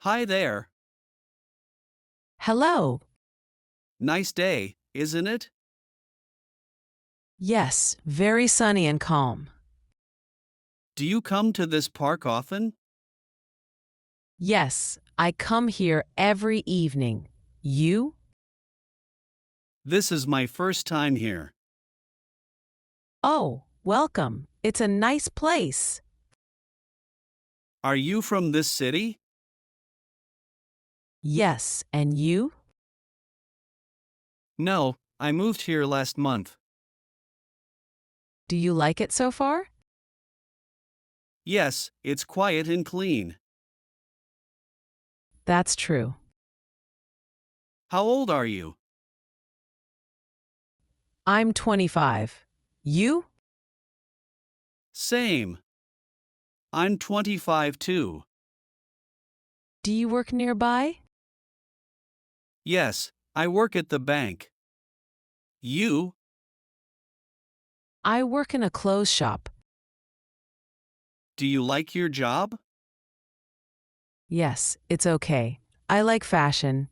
Hi there. Hello. Nice day, isn't it? Yes, very sunny and calm. Do you come to this park often? Yes, I come here every evening. You? This is my first time here. Oh, welcome. It's a nice place. Are you from this city? Yes, and you? No, I moved here last month. Do you like it so far? Yes, it's quiet and clean. That's true. How old are you? I'm 25. You? Same. I'm 25 too. Do you work nearby? Yes, I work at the bank. You? I work in a clothes shop. Do you like your job? Yes, it's okay. I like fashion.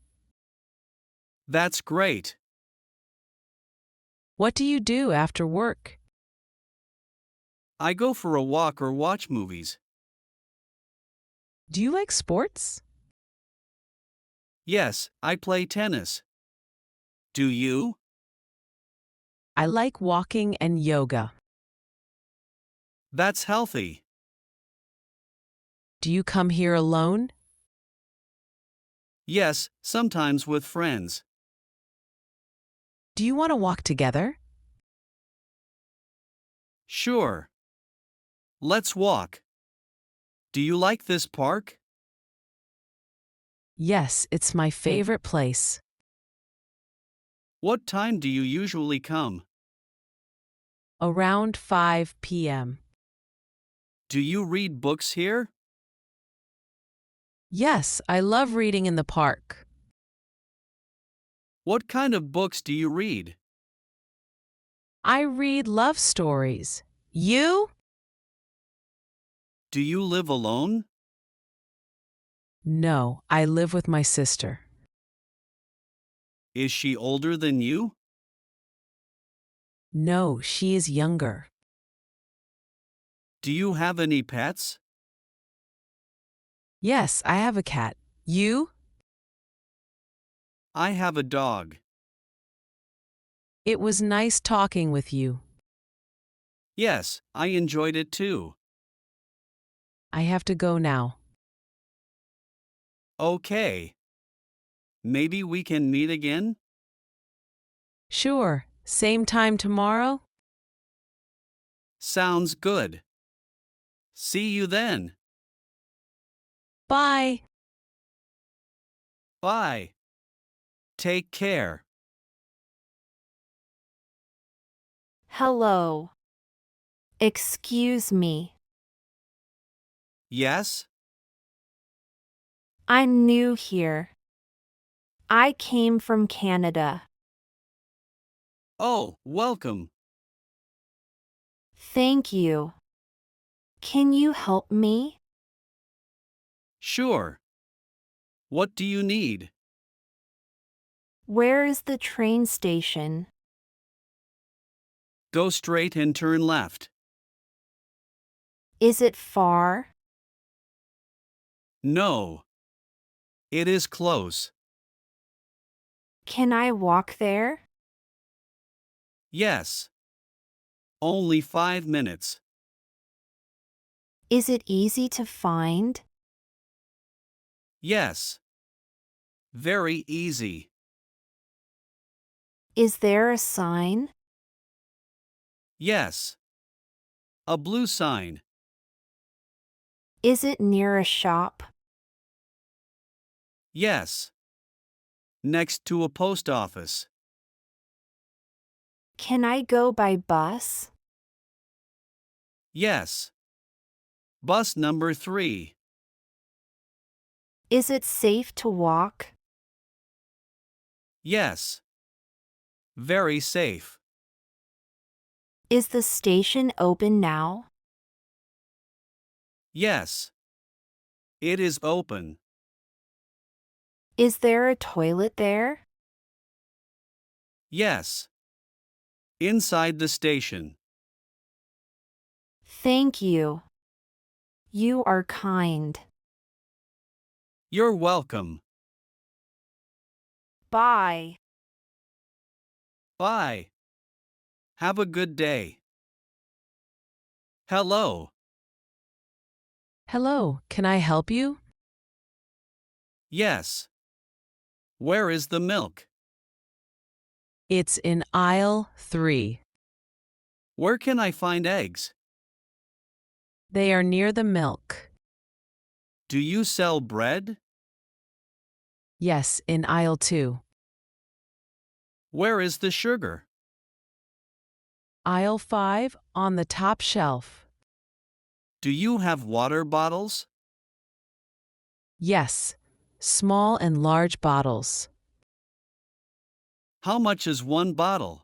That's great. What do you do after work? I go for a walk or watch movies. Do you like sports? Yes, I play tennis. Do you? I like walking and yoga. That's healthy. Do you come here alone? Yes, sometimes with friends. Do you want to walk together? Sure. Let's walk. Do you like this park? Yes, it's my favorite place. What time do you usually come? Around 5 p.m. Do you read books here? Yes, I love reading in the park. What kind of books do you read? I read love stories. You? Do you live alone? No, I live with my sister. Is she older than you? No, she is younger. Do you have any pets? Yes, I have a cat. You? I have a dog. It was nice talking with you. Yes, I enjoyed it too. I have to go now. Okay. Maybe we can meet again? Sure, same time tomorrow? Sounds good. See you then. Bye. Bye. Take care. Hello. Excuse me. Yes? I'm new here. I came from Canada. Oh, welcome. Thank you. Can you help me? Sure. What do you need? Where is the train station? Go straight and turn left. Is it far? No. It is close. Can I walk there? Yes. Only 5 minutes. Is it easy to find? Yes. Very easy. Is there a sign? Yes. A blue sign. Is it near a shop? Yes. Next to a post office. Can I go by bus? Yes. Bus number 3. Is it safe to walk? Yes. Very safe. Is the station open now? Yes. It is open. Is there a toilet there? Yes. Inside the station. Thank you. You are kind. You're welcome. Bye. Bye. Have a good day. Hello. Hello, can I help you? Yes. Where is the milk? It's in aisle 3. Where can I find eggs? They are near the milk. Do you sell bread? Yes, in aisle 2. Where is the sugar? Aisle 5 on the top shelf. Do you have water bottles? Yes, small and large bottles. How much is one bottle?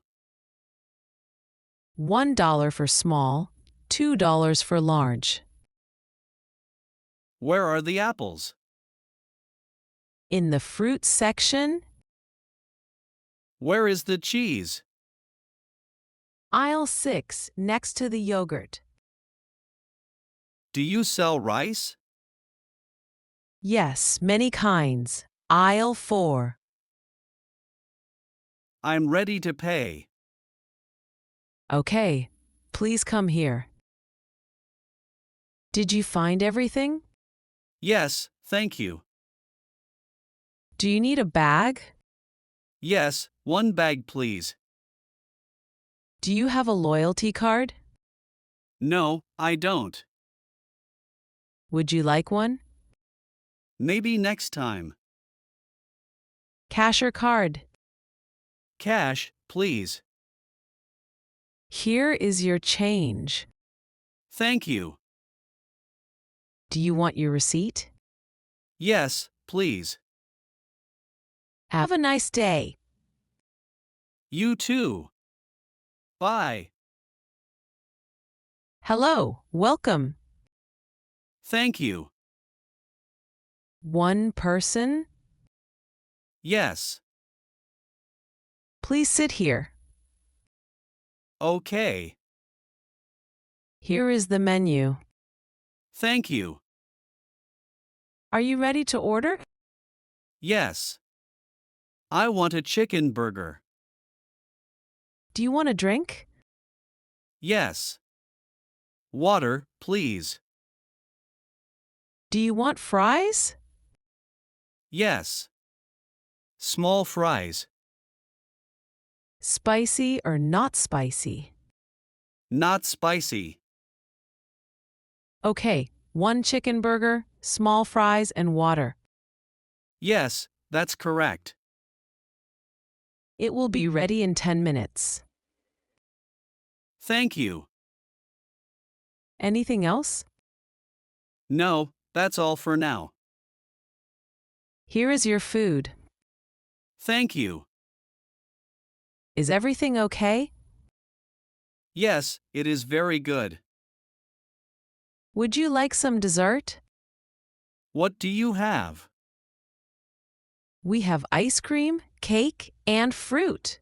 $1 for small, $2 for large. Where are the apples? In the fruit section, Where is the cheese? aisle 6 next to the yogurt. Do you sell rice? Yes, many kinds. Aisle 4. I'm ready to pay. Okay, please come here. Did you find everything? Yes, thank you. Do you need a bag? Yes, one bag please. Do you have a loyalty card? No, I don't. Would you like one? Maybe next time. Cash or card? Cash, please. Here is your change. Thank you. Do you want your receipt? Yes, please. Have a nice day. You too. Bye. Hello, welcome. Thank you. One person? Yes. Please sit here. Okay. Here is the menu. Thank you. Are you ready to order? Yes. I want a chicken burger. Do you want a drink? Yes. Water, please. Do you want fries? Yes. Small fries. Spicy or not spicy? Not spicy. Okay, one chicken burger, small fries, and water. Yes, that's correct. It will be ready in 10 minutes. Thank you. Anything else? No, that's all for now. Here is your food. Thank you. Is everything okay? Yes, it is very good. Would you like some dessert? What do you have? We have ice cream, cake, and fruit.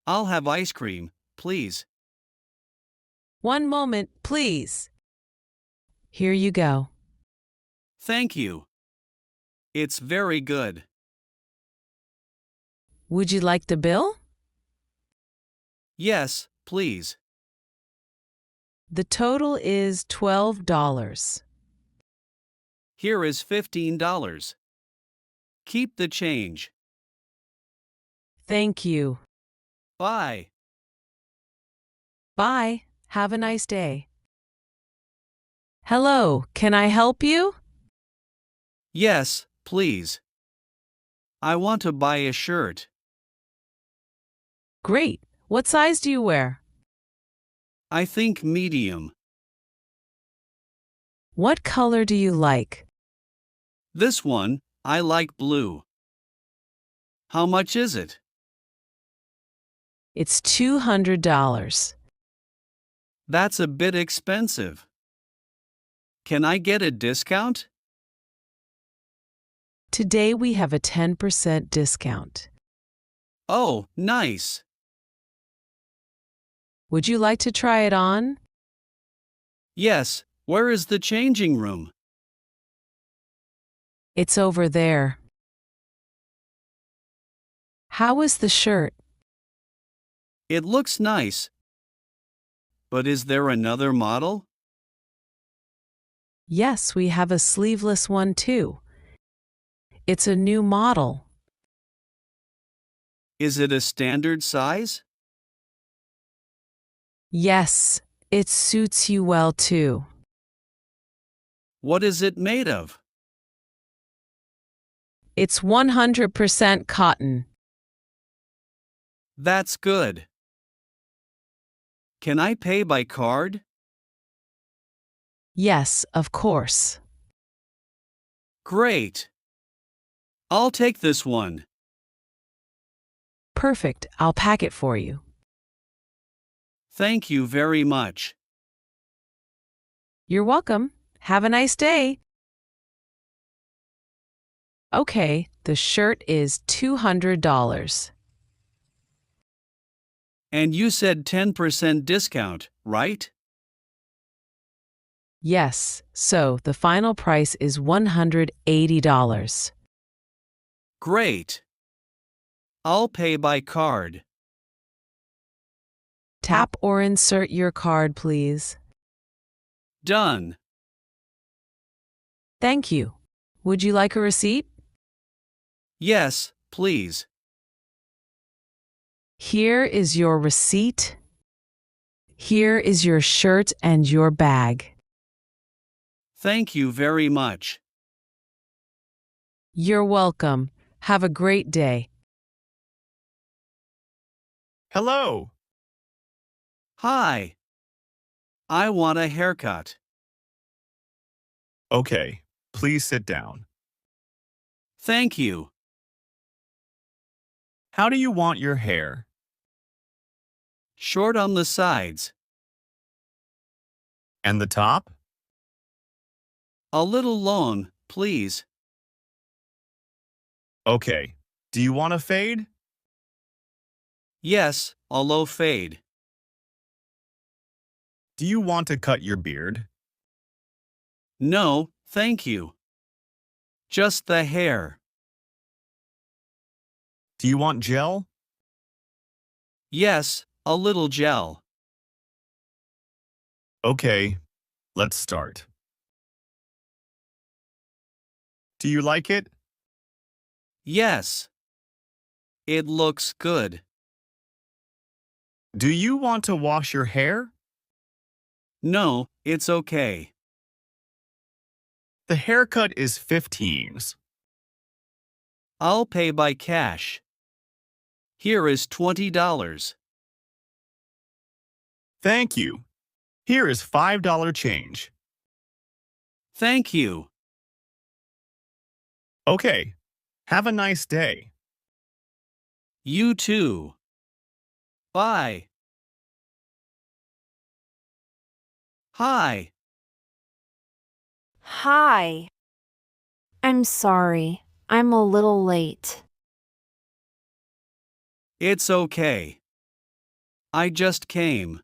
I'll have ice cream, please. One moment, please. Here you go. Thank you. It's very good. Would you like the bill? Yes, please. The total is $12. Here is $15. Keep the change. Thank you. Bye. Bye. Have a nice day. Hello, can I help you? Yes, please. I want to buy a shirt. Great. What size do you wear? I think medium. What color do you like? This one, I like blue. How much is it? It's $200. That's a bit expensive. Can I get a discount? Today we have a 10% discount. Oh, nice. Would you like to try it on? Yes, where is the changing room? It's over there. How is the shirt? It looks nice. But is there another model? Yes, we have a sleeveless one too. It's a new model. Is it a standard size? Yes, it suits you well too. What is it made of? It's 100% cotton. That's good. Can I pay by card? Yes, of course. Great. I'll take this one. Perfect, I'll pack it for you. Thank you very much. You're welcome. Have a nice day. Okay, the shirt is $200. And you said 10% discount, right? Yes, so the final price is $180. Great. I'll pay by card. Tap or insert your card, please. Done. Thank you. Would you like a receipt? Yes, please. Here is your receipt. Here is your shirt and your bag. Thank you very much. You're welcome. Have a great day. Hello. Hi. I want a haircut. Okay, please sit down. Thank you. How do you want your hair? Short on the sides. And the top? A little long, please. Okay. Do you want a fade? Yes, a low fade. Do you want to cut your beard? No, thank you. Just the hair. Do you want gel? Yes, a little gel. Okay, let's start. Do you like it? Yes. It looks good. Do you want to wash your hair? No, it's okay. The haircut is 15s. I'll pay by cash. Here is $20. Thank you. Here is $5 change. Thank you. Okay, have a nice day. You too. Bye. Hi. Hi. I'm sorry. I'm a little late. It's okay. I just came.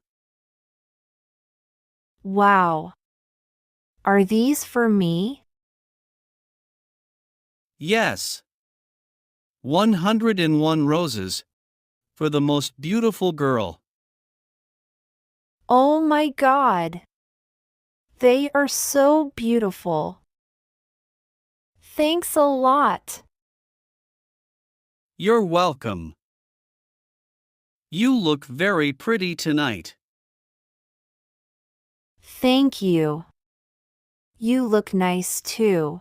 Wow. Are these for me? Yes. 101 roses for the most beautiful girl. Oh my God. They are so beautiful. Thanks a lot. You're welcome. You look very pretty tonight. Thank you. You look nice too.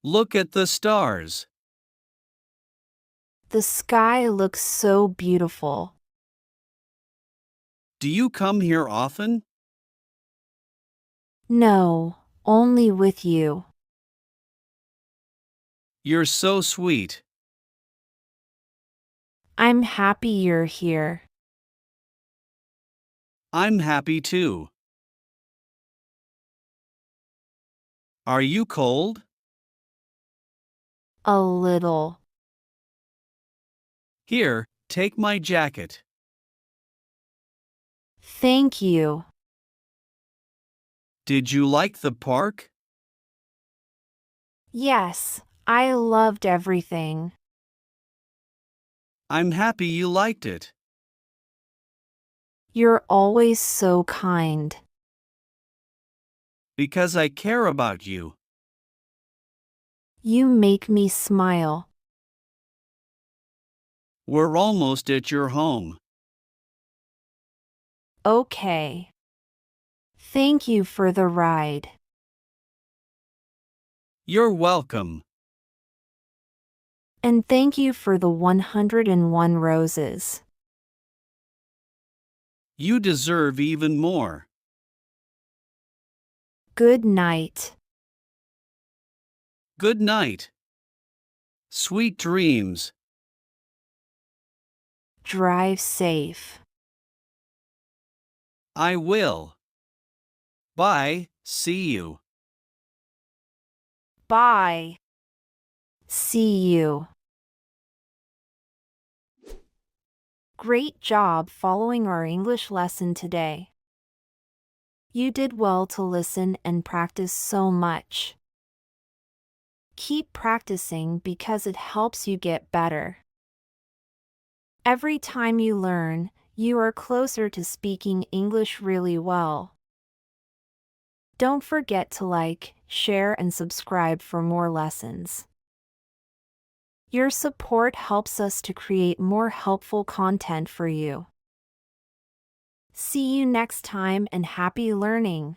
Look at the stars. The sky looks so beautiful. Do you come here often? No, only with you. You're so sweet. I'm happy you're here. I'm happy too. Are you cold? A little. Here, take my jacket. Thank you. Did you like the park? Yes, I loved everything. I'm happy you liked it. You're always so kind. Because I care about you. You make me smile. We're almost at your home. Okay. Thank you for the ride. You're welcome. And thank you for the 101 roses. You deserve even more. Good night. Good night. Sweet dreams. Drive safe. I will. Bye, see you. Bye. See you. Great job following our English lesson today. You did well to listen and practice so much. Keep practicing because it helps you get better. Every time you learn, you are closer to speaking English really well. Don't forget to like, share, and subscribe for more lessons. Your support helps us to create more helpful content for you. See you next time and happy learning!